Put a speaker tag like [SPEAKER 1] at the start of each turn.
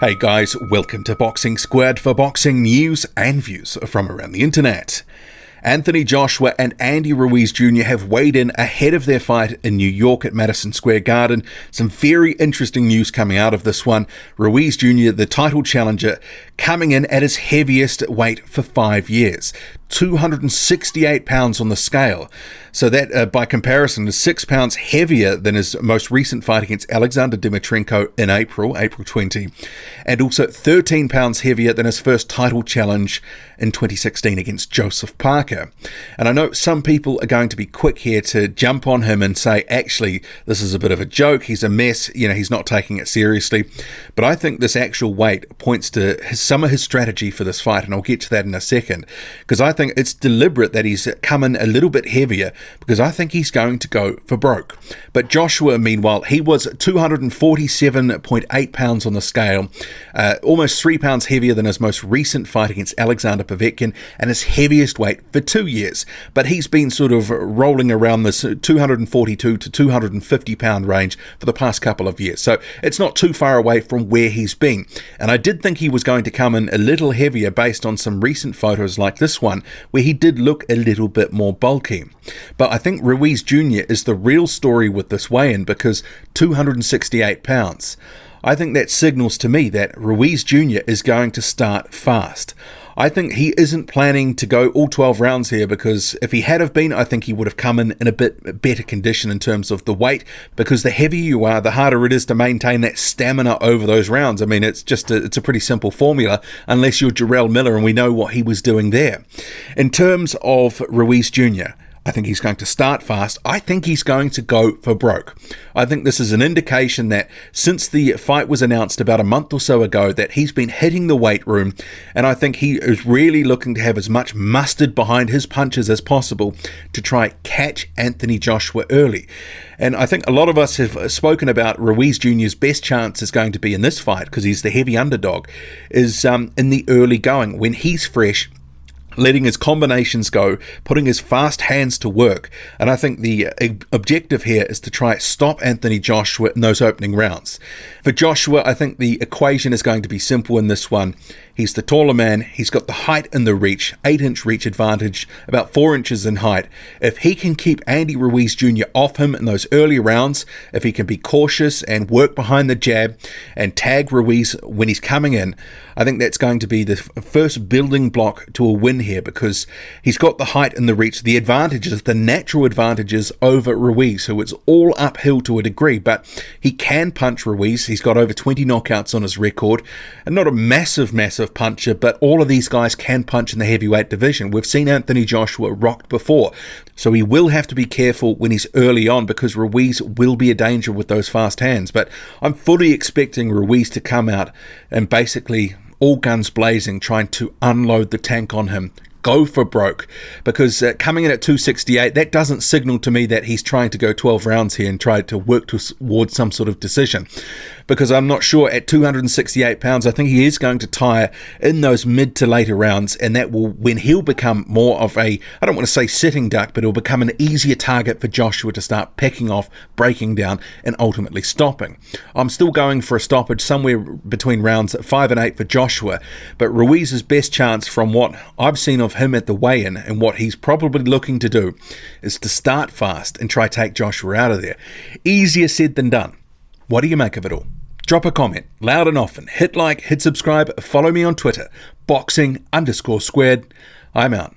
[SPEAKER 1] Hey guys, welcome to Boxing Squared for boxing news and views from around the internet. Anthony Joshua and Andy Ruiz Jr. have weighed in ahead of their fight in New York at Madison Square Garden. Some very interesting news coming out of this one. Ruiz Jr., the title challenger, coming in at his heaviest weight for 5 years. 268 pounds on the scale. So that, by comparison, is 6 pounds heavier than his most recent fight against Alexander Dimitrienko in April 20, and also 13 pounds heavier than his first title challenge in 2016 against Joseph Parker. And I know some people are going to be quick here to jump on him and say, actually, this is a bit of a joke, he's a mess, he's not taking it seriously. But I think this actual weight points to some of his strategy for this fight, and I'll get to that in a second, because I think it's deliberate that he's come in a little bit heavier, because I think he's going to go for broke. But Joshua, meanwhile, he was 247.8 pounds on the scale, almost 3 pounds heavier than his most recent fight against Alexander Povetkin, and his heaviest weight for 2 years. But he's been sort of rolling around this 242 to 250 pound range for the past couple of years. So it's not too far away from where he's been. And I did think he was going to come in a little heavier based on some recent photos like this one, where he did look a little bit more bulky. But I think Ruiz Jr. is the real story with this weigh-in, because 268 pounds. I think that signals to me that Ruiz Jr. is going to start fast. I think he isn't planning to go all 12 rounds here, because if he had have been, I think he would have come in a bit better condition in terms of the weight, because the heavier you are, the harder it is to maintain that stamina over those rounds. I mean, it's a pretty simple formula, unless you're Jarrell Miller, and we know what he was doing there. In terms of Ruiz Jr., I think he's going to start fast. I think he's going to go for broke. I think this is an indication that since the fight was announced about a month or so ago, that he's been hitting the weight room, and I think he is really looking to have as much mustard behind his punches as possible to try catch Anthony Joshua early. And I think a lot of us have spoken about Ruiz Jr.'s best chance is going to be in this fight, because he's the heavy underdog, is in the early going, when he's fresh, letting his combinations go, putting his fast hands to work. And I think the objective here is to try stop Anthony Joshua in those opening rounds. For Joshua, I think the equation is going to be simple in this one. He's the taller man, he's got the height and the reach, 8-inch reach advantage, about 4 inches in height. If he can keep Andy Ruiz Jr. off him in those early rounds, if he can be cautious and work behind the jab and tag Ruiz when he's coming in, I think that's going to be the first building block to a win here, because he's got the height and the reach, the advantages, the natural advantages over Ruiz, who it's all uphill to a degree, but he can punch Ruiz. He's got over 20 knockouts on his record, and not a massive puncher, but all of these guys can punch in the heavyweight division. We've seen Anthony Joshua rocked before, so he will have to be careful when he's early on, because Ruiz will be a danger with those fast hands. But I'm fully expecting Ruiz to come out and basically all guns blazing, trying to unload the tank on him, go for broke, because coming in at 268, that doesn't signal to me that he's trying to go 12 rounds here and try to work towards some sort of decision. Because I'm not sure, at 268 pounds, I think he is going to tire in those mid to later rounds, and that will, when he'll become more of a, I don't want to say sitting duck, but he'll become an easier target for Joshua to start picking off, breaking down, and ultimately stopping. I'm still going for a stoppage somewhere between rounds 5 and 8 for Joshua, but Ruiz's best chance from what I've seen of him at the weigh-in, and what he's probably looking to do, is to start fast and try take Joshua out of there. Easier said than done. What do you make of it all? Drop a comment, loud and often. Hit like, hit subscribe, follow me on Twitter, boxing_squared. I'm out.